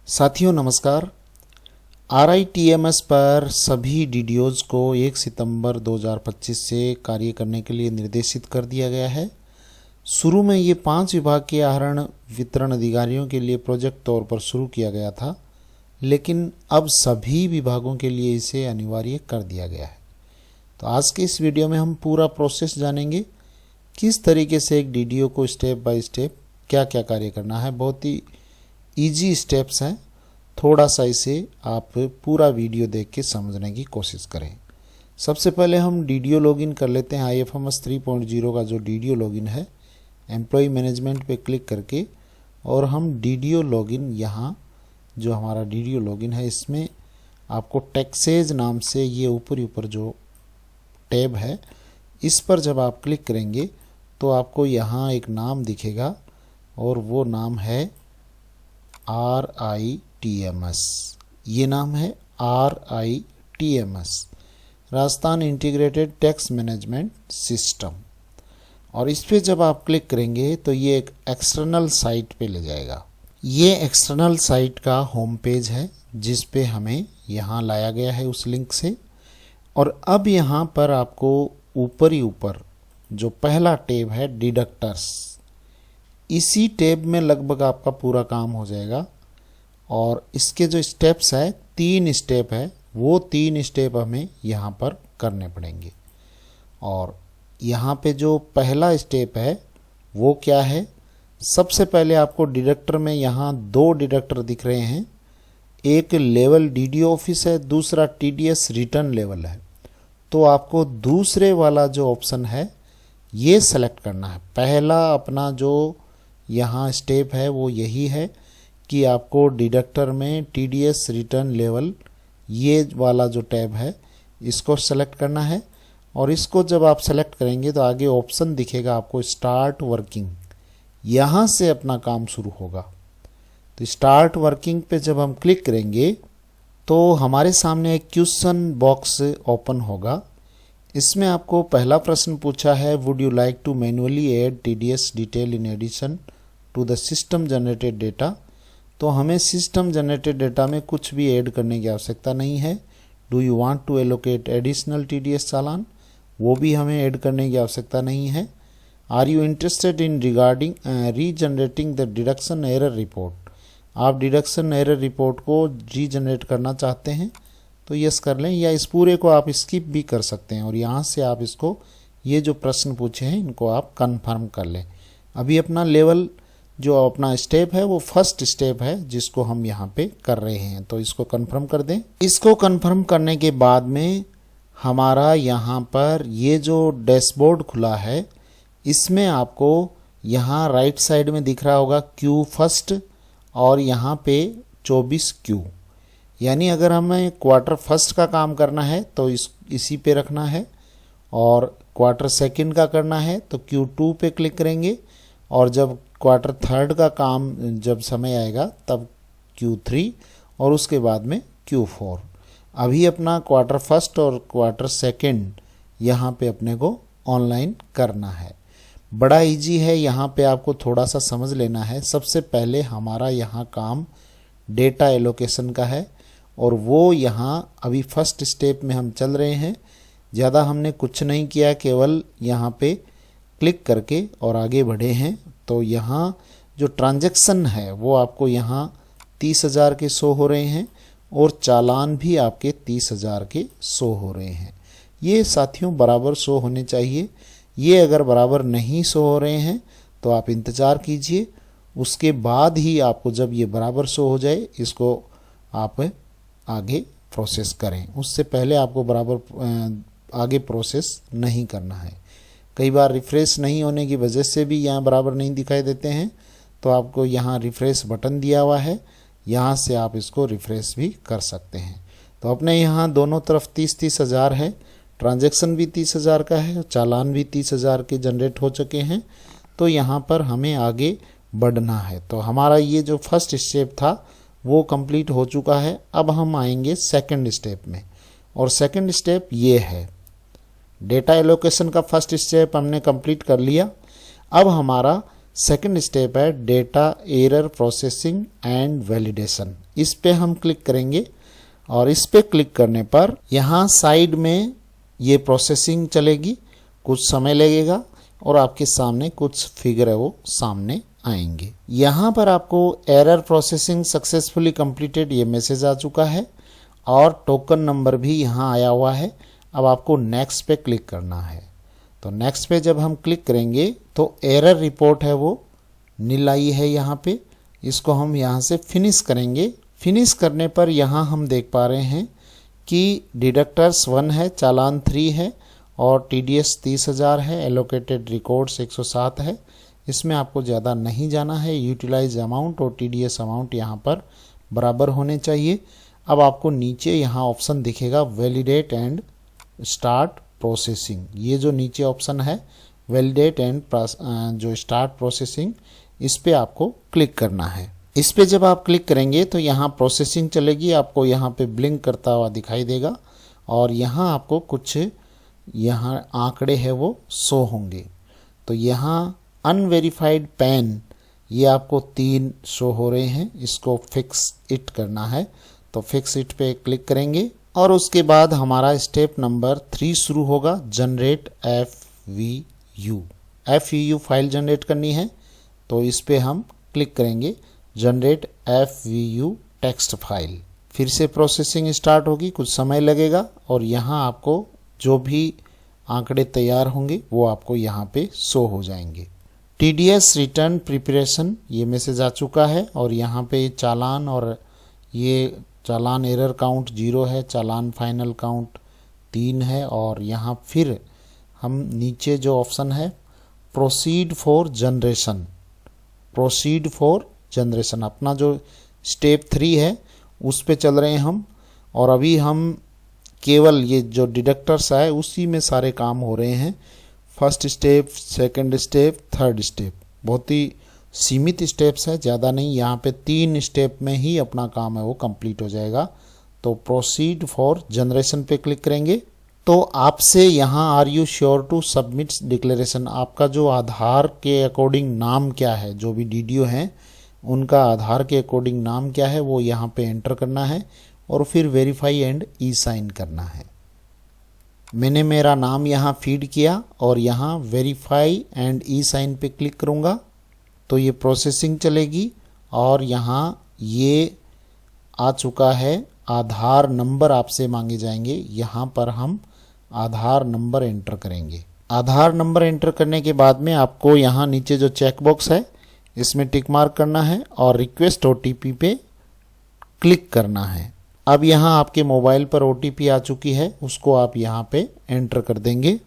साथियों नमस्कार। RITMS पर सभी DDOs को 1 सितंबर 2025 से कार्य करने के लिए निर्देशित कर दिया गया है। शुरू में ये 5 विभाग के आहरण वितरण अधिकारियों के लिए प्रोजेक्ट तौर पर शुरू किया गया था, लेकिन अब सभी विभागों के लिए इसे अनिवार्य कर दिया गया है। तो आज के इस वीडियो में हम पूरा प्रोसेस जानेंगे, किस तरीके से एक DDO को स्टेप बाय स्टेप क्या क्या कार्य करना है। बहुत ही इजी स्टेप्स हैं, थोड़ा सा इसे आप पूरा वीडियो देख के समझने की कोशिश करें। सबसे पहले हम DDO लॉगिन कर लेते हैं। IFMS 3.0 का जो DDO लॉगिन है, एम्प्लॉय मैनेजमेंट पे क्लिक करके और हम DDO लॉगिन, यहाँ जो हमारा DDO लॉगिन है इसमें आपको टैक्सेज नाम से ये ऊपर जो टैब है, इस पर जब आप क्लिक करेंगे तो आपको यहाँ एक नाम दिखेगा और वो नाम है RITMS। ये नाम है RITMS, Rajasthan integrated tax management system. और इस पे जब आप क्लिक करेंगे तो ये एक एक्सटर्नल साइट पे ले जाएगा। ये एक्सटर्नल साइट का होम पेज है जिस पे हमें यहाँ लाया गया है उस लिंक से। और अब यहाँ पर आपको ऊपर जो पहला टैब है डिडक्टर्स, इसी टैब में लगभग आपका पूरा काम हो जाएगा। और इसके जो स्टेप्स है, 3 स्टेप है, वो 3 स्टेप हमें यहाँ पर करने पड़ेंगे। और यहाँ पे जो पहला स्टेप है वो क्या है, सबसे पहले आपको डिडक्टर में यहाँ 2 डिडक्टर दिख रहे हैं। एक लेवल DDO ऑफिस है, दूसरा TDS रिटर्न लेवल है। तो आपको दूसरे वाला जो ऑप्शन है ये सेलेक्ट करना है। पहला अपना जो यहाँ स्टेप है वो यही है कि आपको डिडक्टर में TDS रिटर्न लेवल, ये वाला जो टैब है इसको सेलेक्ट करना है। और इसको जब आप सेलेक्ट करेंगे तो आगे ऑप्शन दिखेगा आपको स्टार्ट वर्किंग, यहाँ से अपना काम शुरू होगा। तो स्टार्ट वर्किंग पे जब हम क्लिक करेंगे तो हमारे सामने एक क्वेश्चन बॉक्स ओपन होगा। इसमें आपको पहला प्रश्न पूछा है, would you like to manually add TDS detail in addition to the system generated data. तो हमें सिस्टम जनरेटेड डेटा में कुछ भी ऐड करने की आवश्यकता नहीं है। Do you want to allocate additional TDS challan, वो भी हमें ऐड करने की आवश्यकता नहीं है। Are you interested in regarding regenerating the deduction error report, आप डिडक्शन एरर रिपोर्ट को रीजनरेट करना चाहते हैं तो यस कर लें, या इस पूरे को आप स्किप भी कर सकते हैं। और यहाँ से आप इसको, ये जो प्रश्न पूछे हैं इनको आप कंफर्म कर लें। अभी अपना लेवल जो अपना स्टेप है वो फर्स्ट स्टेप है जिसको हम यहाँ पे कर रहे हैं, तो इसको कंफर्म कर दें। इसको कंफर्म करने के बाद में हमारा यहाँ पर ये जो डैशबोर्ड खुला है, इसमें आपको यहाँ राइट साइड में दिख रहा होगा Q फर्स्ट और यहाँ पे 24Q, यानी अगर हमें क्वार्टर फर्स्ट का काम करना है तो इसी पे रखना है, और क्वार्टर सेकंड का करना है तो Q2 पे क्लिक करेंगे, और जब क्वार्टर थर्ड का काम जब समय आएगा तब Q3 और उसके बाद में Q4। अभी अपना क्वार्टर फर्स्ट और क्वार्टर सेकंड यहाँ पे अपने को ऑनलाइन करना है। बड़ा इजी है, यहाँ पे आपको थोड़ा सा समझ लेना है। सबसे पहले हमारा यहाँ काम डेटा एलोकेशन का है और वो यहाँ अभी फर्स्ट स्टेप में हम चल रहे हैं। ज़्यादा हमने कुछ नहीं किया, केवल यहाँ पे क्लिक करके और आगे बढ़े हैं। तो यहाँ जो ट्रांजैक्शन है वो आपको यहाँ 30,000 के शो हो रहे हैं और चालान भी आपके 30,000 के शो हो रहे हैं। ये साथियों बराबर शो होने चाहिए। ये अगर बराबर नहीं शो हो रहे हैं तो आप इंतज़ार कीजिए, उसके बाद ही आपको जब ये बराबर शो हो जाए इसको आप आगे प्रोसेस करें। उससे पहले आपको बराबर आगे प्रोसेस नहीं करना है। कई बार रिफ़्रेश नहीं होने की वजह से भी यहाँ बराबर नहीं दिखाई देते हैं, तो आपको यहाँ रिफ़्रेश बटन दिया हुआ है, यहाँ से आप इसको रिफ़्रेश भी कर सकते हैं। तो अपने यहाँ दोनों तरफ 30-30 हज़ार है, ट्रांजैक्शन भी 30,000 का है, चालान भी 30,000 के जनरेट हो चुके हैं। तो यहाँ पर हमें आगे बढ़ना है। तो हमारा ये जो फर्स्ट स्टेप था वो कंप्लीट हो चुका है। अब हम आएंगे सेकंड स्टेप में, और सेकंड स्टेप ये है, डेटा एलोकेशन का फर्स्ट स्टेप हमने कंप्लीट कर लिया। अब हमारा सेकंड स्टेप है data error processing and validation. इस पे हम क्लिक करेंगे और इस पे क्लिक करने पर यहाँ साइड में ये प्रोसेसिंग चलेगी, कुछ समय लगेगा और आपके सामने कुछ फिगर है वो सामने आएंगे। यहाँ पर आपको एरर प्रोसेसिंग सक्सेसफुली कंप्लीटेड ये मैसेज आ चुका है और टोकन नंबर भी यहाँ आया हुआ है। अब आपको नेक्स्ट पे क्लिक करना है। तो नेक्स्ट पे जब हम क्लिक करेंगे तो एरर रिपोर्ट है वो नील आई है यहाँ पे, इसको हम यहाँ से फिनिश करेंगे। फिनिश करने पर यहाँ हम देख पा रहे हैं कि डिडक्टर्स 1 है, चालान 3 है और TDS 30,000 है, एलोकेटेड रिकॉर्ड्स 107 है। इसमें आपको ज़्यादा नहीं जाना है। यूटिलाइज अमाउंट और TDS अमाउंट यहाँ पर बराबर होने चाहिए। अब आपको नीचे यहाँ ऑप्शन दिखेगा वैलिडेट एंड स्टार्ट प्रोसेसिंग। ये जो नीचे ऑप्शन है वैलिडेट एंड जो स्टार्ट प्रोसेसिंग, इस पे आपको क्लिक करना है। इस पे जब आप क्लिक करेंगे तो यहाँ प्रोसेसिंग चलेगी, आपको यहाँ पे ब्लिंक करता हुआ दिखाई देगा और यहाँ आपको कुछ यहाँ आंकड़े हैं वो शो होंगे। तो यहाँ अनवेरिफाइड पैन ये आपको 3 शो हो रहे हैं, इसको फिक्स इट करना है। तो फिक्स इट पे क्लिक करेंगे और उसके बाद हमारा स्टेप नंबर 3 शुरू होगा, जनरेट FVU फाइल जनरेट करनी है। तो इस पे हम क्लिक करेंगे, जनरेट FVU टेक्स्ट फाइल। फिर से प्रोसेसिंग स्टार्ट होगी, कुछ समय लगेगा और यहाँ आपको जो भी आंकड़े तैयार होंगे वो आपको यहाँ पे शो हो जाएंगे। TDS रिटर्न प्रिपरेशन ये मैसेज आ चुका है और यहाँ पे चालान और ये चालान एरर काउंट 0 है, चालान फाइनल काउंट 3 है और यहाँ फिर हम नीचे जो ऑप्शन है प्रोसीड फॉर जनरेशन, अपना जो स्टेप 3 है उस पे चल रहे हैं हम। और अभी हम केवल ये जो डिडक्टर्स है उसी में सारे काम हो रहे हैं। First step, second step, third step, बहुत ही सीमित स्टेप्स है, ज़्यादा नहीं। यहाँ पे 3 स्टेप में ही अपना काम है वो कंप्लीट हो जाएगा। तो प्रोसीड फॉर जनरेशन पे क्लिक करेंगे तो आपसे यहाँ are you sure to submit declaration, आपका जो आधार के अकॉर्डिंग नाम क्या है, जो भी DDO हैं उनका आधार के अकॉर्डिंग नाम क्या है वो यहाँ पे एंटर करना है और फिर वेरीफाई एंड E-साइन करना है। मैंने मेरा नाम यहाँ फीड किया और यहाँ वेरीफाई एंड E-साइन पे क्लिक करूँगा तो ये प्रोसेसिंग चलेगी और यहाँ ये आ चुका है। आधार नंबर आपसे मांगे जाएंगे, यहाँ पर हम आधार नंबर एंटर करेंगे। आधार नंबर एंटर करने के बाद में आपको यहाँ नीचे जो चेक बॉक्स है इसमें टिक मार्क करना है और रिक्वेस्ट OTP पे क्लिक करना है। अब यहाँ आपके मोबाइल पर OTP आ चुकी है, उसको आप यहाँ पे एंटर कर देंगे।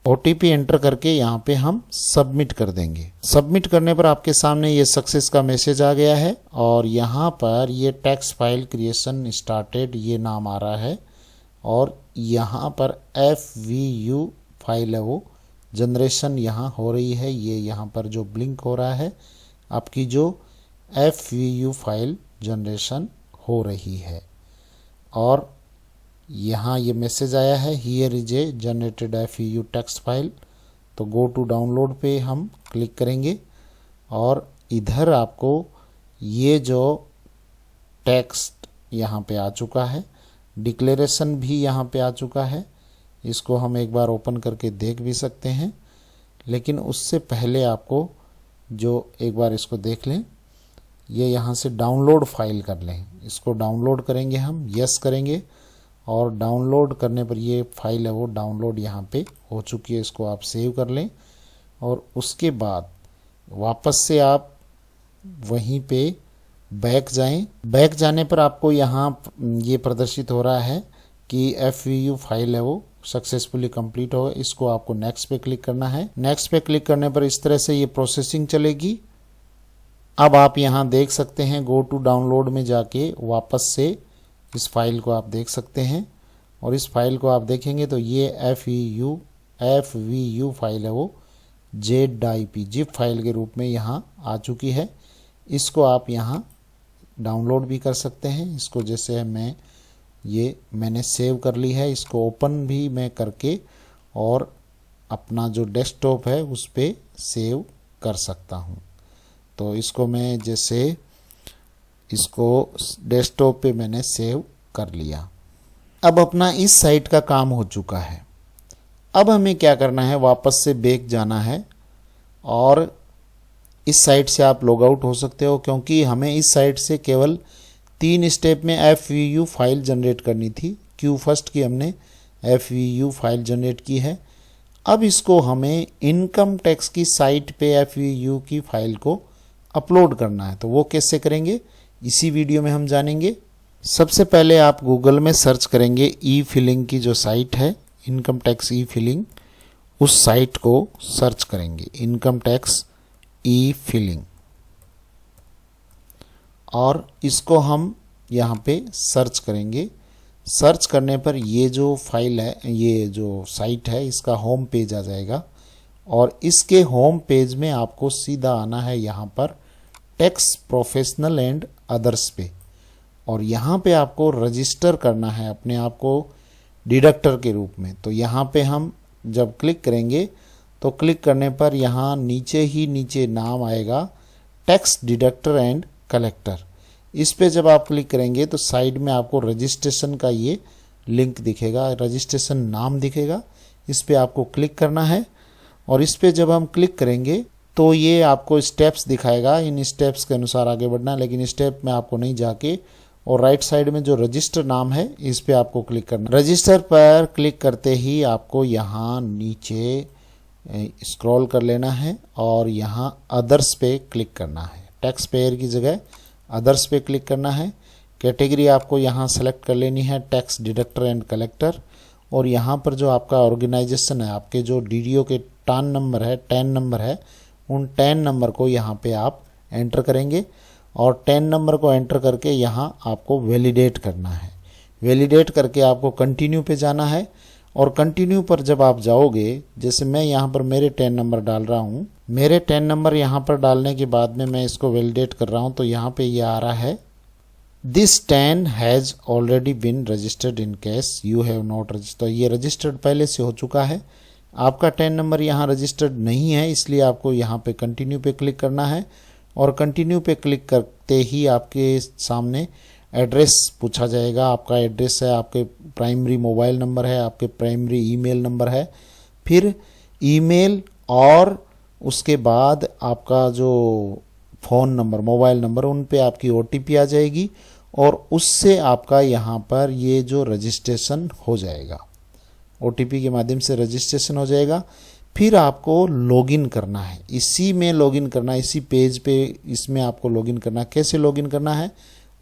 OTP एंटर करके यहाँ पे हम सबमिट कर देंगे। सबमिट करने पर आपके सामने ये सक्सेस का मैसेज आ गया है और यहाँ पर ये टेक्स्ट फाइल क्रिएशन स्टार्टेड ये नाम आ रहा है और यहाँ पर FVU फाइल है वो जनरेशन यहाँ हो रही है। ये यहाँ पर जो ब्लिंक हो रहा है आपकी जो FVU फाइल जनरेशन हो रही है और यहाँ ये मैसेज आया है here is AI generated FVU text file. तो गो टू डाउनलोड पे हम क्लिक करेंगे और इधर आपको ये जो टेक्स्ट यहाँ पे आ चुका है, डिक्लेरेशन भी यहाँ पे आ चुका है। इसको हम एक बार ओपन करके देख भी सकते हैं, लेकिन उससे पहले आपको जो एक बार इसको देख लें, ये यहाँ से डाउनलोड फाइल कर लें। इसको डाउनलोड करेंगे हम, यस करेंगे और डाउनलोड करने पर ये फाइल है वो डाउनलोड यहाँ पे हो चुकी है। इसको आप सेव कर लें और उसके बाद वापस से आप वहीं पे बैक जाएं। बैक जाने पर आपको यहाँ ये प्रदर्शित हो रहा है कि FVU फाइल है वो सक्सेसफुली कंप्लीट हो। इसको आपको नेक्स्ट पे क्लिक करना है। नेक्स्ट पे क्लिक करने पर इस तरह से ये प्रोसेसिंग चलेगी। अब आप यहाँ देख सकते हैं गो टू डाउनलोड में जाके वापस से इस फाइल को आप देख सकते हैं और इस फाइल को आप देखेंगे तो ये FVU फाइल है वो ZIP फाइल के रूप में यहाँ आ चुकी है। इसको आप यहाँ डाउनलोड भी कर सकते हैं। इसको जैसे मैंने सेव कर ली है, इसको ओपन भी मैं करके और अपना जो डेस्कटॉप है उस पर सेव कर सकता हूँ। तो इसको मैं जैसे इसको डेस्कटॉप पे मैंने सेव कर लिया। अब अपना इस साइट का काम हो चुका है। अब हमें क्या करना है, वापस से बैक जाना है और इस साइट से आप लॉग आउट हो सकते हो, क्योंकि हमें इस साइट से केवल 3 स्टेप में FVU फाइल जनरेट करनी थी। क्यू फर्स्ट की हमने FVU फाइल जनरेट की है। अब इसको हमें इनकम टैक्स की साइट पे FVU की फाइल को अपलोड करना है। तो वो कैसे करेंगे इसी वीडियो में हम जानेंगे। सबसे पहले आप गूगल में सर्च करेंगे ई फिलिंग की जो साइट है, इनकम टैक्स ई फिलिंग, उस साइट को सर्च करेंगे, इनकम टैक्स ई फिलिंग, और इसको हम यहाँ पे सर्च करेंगे। सर्च करने पर ये जो फाइल है, ये जो साइट है, इसका होम पेज आ जाएगा और इसके होम पेज में आपको सीधा आना है यहाँ पर टैक्स प्रोफेशनल एंड अदर्स पे, और यहाँ पे आपको रजिस्टर करना है अपने आप को डिडक्टर के रूप में। तो यहाँ पे हम जब क्लिक करेंगे तो क्लिक करने पर यहाँ नीचे ही नीचे नाम आएगा टैक्स डिडक्टर एंड कलेक्टर। इस पे जब आप क्लिक करेंगे तो साइड में आपको रजिस्ट्रेशन का ये लिंक दिखेगा, रजिस्ट्रेशन नाम दिखेगा। इस पे आपको क्लिक करना है और इस पे जब हम क्लिक करेंगे तो ये आपको स्टेप्स दिखाएगा, इन स्टेप्स के अनुसार आगे बढ़ना है। लेकिन स्टेप में आपको नहीं जाके और राइट साइड में जो रजिस्टर नाम है इस पे आपको क्लिक करना। रजिस्टर पर क्लिक करते ही आपको यहाँ नीचे स्क्रॉल कर लेना है और यहाँ अदर्स पे क्लिक करना है। टैक्स पेयर की जगह अदर्स पे क्लिक करना है। कैटेगरी आपको यहाँ सेलेक्ट कर लेनी है टैक्स डिडक्टर एंड कलेक्टर, और यहाँ पर जो आपका ऑर्गेनाइजेशन है, आपके जो DDO के टैन नंबर है, उन टैन नंबर को यहाँ पे आप एंटर करेंगे और टैन नंबर को एंटर करके यहाँ आपको वैलिडेट करना है। वैलिडेट करके आपको कंटिन्यू पे जाना है और कंटिन्यू पर जब आप जाओगे, जैसे मैं यहाँ पर मेरे टैन नंबर डाल रहा हूँ, मेरे टैन नंबर यहाँ पर डालने के बाद में मैं इसको वैलिडेट कर रहा हूँ, तो यहाँ पे ये आ रहा है this tan has already been registered in case you have not registered. ये रजिस्टर्ड पहले से हो चुका है, आपका टैन नंबर यहाँ रजिस्टर्ड नहीं है, इसलिए आपको यहाँ पे कंटिन्यू पे क्लिक करना है। और कंटिन्यू पे क्लिक करते ही आपके सामने एड्रेस पूछा जाएगा। आपका एड्रेस है, आपके प्राइमरी मोबाइल नंबर है, आपके प्राइमरी ईमेल नंबर है, फिर ईमेल, और उसके बाद आपका जो फ़ोन नंबर, मोबाइल नंबर, उन पे आपकी OTP आ जाएगी और उससे आपका यहाँ पर ये जो रजिस्ट्रेशन हो जाएगा, OTP के माध्यम से रजिस्ट्रेशन हो जाएगा। फिर आपको लॉगिन करना है, इसी में लॉगिन करना है, इसी पेज पे इसमें आपको लॉगिन करना है। कैसे लॉगिन करना है,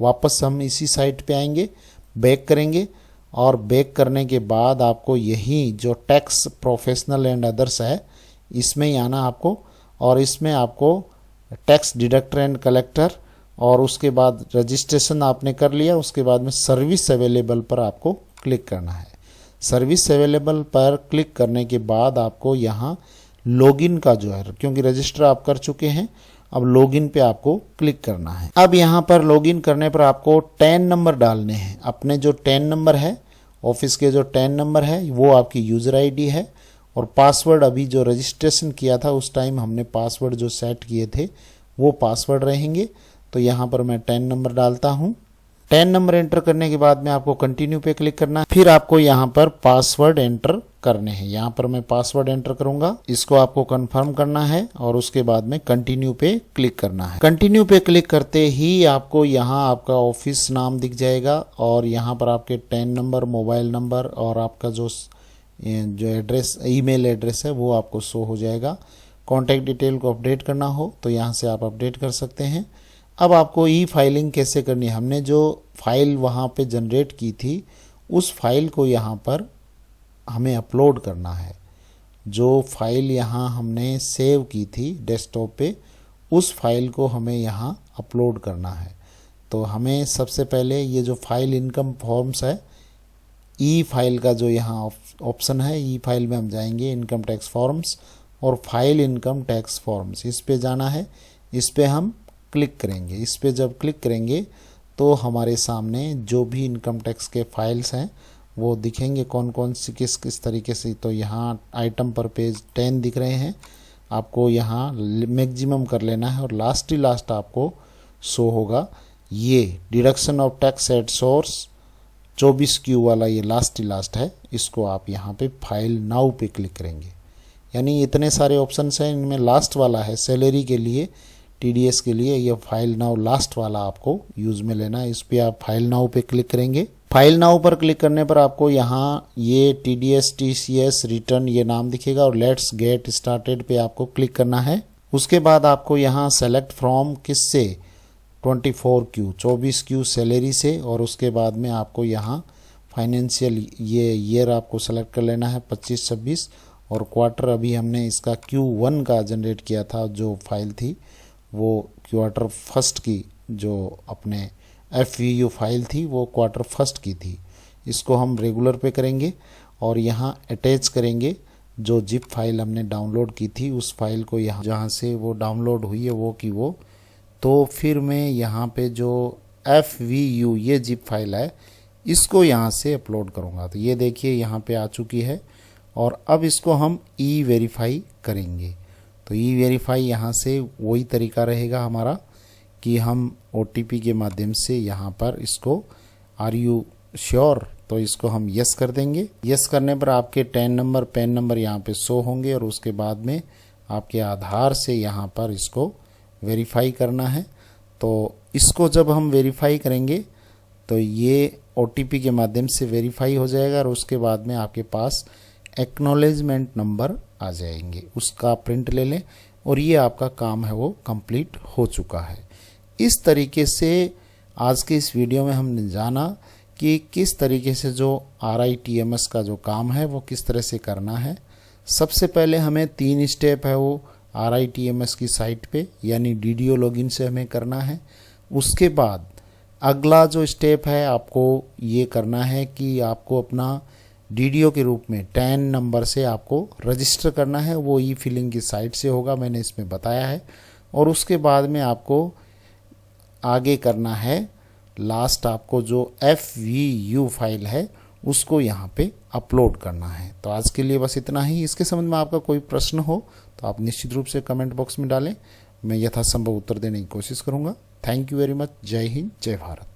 वापस हम इसी साइट पे आएंगे, बैक करेंगे और बैक करने के बाद आपको यही जो टैक्स प्रोफेशनल एंड अदर्स है इसमें ही आना आपको, और इसमें आपको टैक्स डिडक्टर एंड कलेक्टर, और उसके बाद रजिस्ट्रेशन आपने कर लिया, उसके बाद में सर्विस अवेलेबल पर आपको क्लिक करना है। सर्विस अवेलेबल पर क्लिक करने के बाद आपको यहाँ लॉगिन का जो है, क्योंकि रजिस्टर आप कर चुके हैं, अब लॉगिन पे आपको क्लिक करना है। अब यहाँ पर लॉगिन करने पर आपको टैन नंबर डालने हैं। अपने जो टैन नंबर है, ऑफिस के जो टैन नंबर है, वो आपकी यूज़र ID है, और पासवर्ड अभी जो रजिस्ट्रेशन किया था उस टाइम हमने पासवर्ड जो सेट किए थे वो पासवर्ड रहेंगे। तो यहाँ पर मैं टैन नंबर डालता हूँ। टैन नंबर एंटर करने के बाद में आपको कंटिन्यू पे क्लिक करना है। फिर आपको यहाँ पर पासवर्ड एंटर करने हैं। यहाँ पर मैं पासवर्ड एंटर करूंगा, इसको आपको कंफर्म करना है और उसके बाद में कंटिन्यू पे क्लिक करना है। कंटिन्यू पे क्लिक करते ही आपको यहाँ आपका ऑफिस नाम दिख जाएगा और यहाँ पर आपके टैन नंबर, मोबाइल नंबर और आपका जो एड्रेस, ईमेल एड्रेस है वो आपको शो हो जाएगा। कॉन्टैक्ट डिटेल को अपडेट करना हो तो यहाँ से आप अपडेट कर सकते हैं। अब आपको ई फाइलिंग कैसे करनी है, हमने जो फाइल वहाँ पे जनरेट की थी उस फाइल को यहाँ पर हमें अपलोड करना है। जो फाइल यहाँ हमने सेव की थी डेस्कटॉप पे, उस फाइल को हमें यहाँ अपलोड करना है। तो हमें सबसे पहले ये जो फाइल इनकम फॉर्म्स है, ई फाइल का जो यहाँ ऑप्शन है, ई फाइल में हम जाएंगे, इनकम टैक्स फॉर्म्स और फाइल इनकम टैक्स फॉर्म्स, इस पे जाना है। इस पे हम क्लिक करेंगे। इस पे जब क्लिक करेंगे तो हमारे सामने जो भी इनकम टैक्स के फाइल्स हैं वो दिखेंगे, कौन कौन सी किस किस तरीके से। तो यहाँ आइटम पर पेज 10 दिख रहे हैं आपको यहाँ मैक्सिमम कर लेना है और लास्ट ही लास्ट आपको शो होगा ये deduction of tax at source 24Q वाला, ये लास्ट ही लास्ट है। इसको आप यहाँ पे फाइल नाउ पे क्लिक करेंगे। यानी इतने सारे ऑप्शंस हैं, इनमें लास्ट वाला है सैलरी के लिए, TDS के लिए, ये फाइल नाउ लास्ट वाला आपको यूज में लेना है। इस पर आप फाइल नाउ पे क्लिक करेंगे। फाइल नाउ पर क्लिक करने पर आपको यहाँ ये TDS TCS रिटर्न ये नाम दिखेगा और लेट्स गेट स्टार्टेड पे आपको क्लिक करना है। उसके बाद आपको यहाँ सेलेक्ट फ्रॉम किससे 24Q सैलरी से, और उसके बाद में आपको यहाँ फाइनेंशियल ये ईयर आपको सेलेक्ट कर लेना है 25-26, और क्वार्टर अभी हमने इसका Q1 का जनरेट किया था, जो फाइल थी वो क्वार्टर फर्स्ट की, जो अपने FVU फाइल थी वो क्वार्टर फर्स्ट की थी। इसको हम रेगुलर पे करेंगे और यहाँ अटैच करेंगे जो जिप फाइल हमने डाउनलोड की थी, उस फाइल को यहाँ जहाँ से वो डाउनलोड हुई है वो की वो। तो फिर मैं यहाँ पे जो FVU ये जिप फाइल है इसको यहाँ से अपलोड करूँगा। तो ये देखिए यहाँ पे आ चुकी है और अब इसको हम E-वेरीफाई करेंगे। तो E-वेरीफाई यहाँ से वही तरीका रहेगा हमारा कि हम OTP के माध्यम से यहाँ पर इसको आर यू श्योर, तो इसको हम यस कर देंगे। यस करने पर आपके पैन नंबर यहाँ पे शो होंगे और उसके बाद में आपके आधार से यहाँ पर इसको वेरीफाई करना है। तो इसको जब हम वेरीफाई करेंगे तो ये OTP के माध्यम से वेरीफाई हो जाएगा और उसके बाद में आपके पास एक्नॉलेजमेंट नंबर आ जाएंगे, उसका प्रिंट ले लें और ये आपका काम है वो कंप्लीट हो चुका है। इस तरीके से आज के इस वीडियो में हमने जाना कि किस तरीके से जो RITMS का जो काम है वो किस तरह से करना है। सबसे पहले हमें 3 स्टेप है वो RITMS की साइट पे यानी DDO लॉगिन से हमें करना है। उसके बाद अगला जो स्टेप है आपको ये करना है कि आपको अपना DDO के रूप में 10 नंबर से आपको रजिस्टर करना है, वो E-फिलिंग की साइट से होगा, मैंने इसमें बताया है। और उसके बाद में आपको आगे करना है लास्ट आपको जो FVU फाइल है उसको यहाँ पे अपलोड करना है। तो आज के लिए बस इतना ही। इसके संबंध में आपका कोई प्रश्न हो तो आप निश्चित रूप से कमेंट बॉक्स में डालें, मैं यथासंभव उत्तर देने की कोशिश करूँगा। Thank you very much. जय हिंद, जय भारत।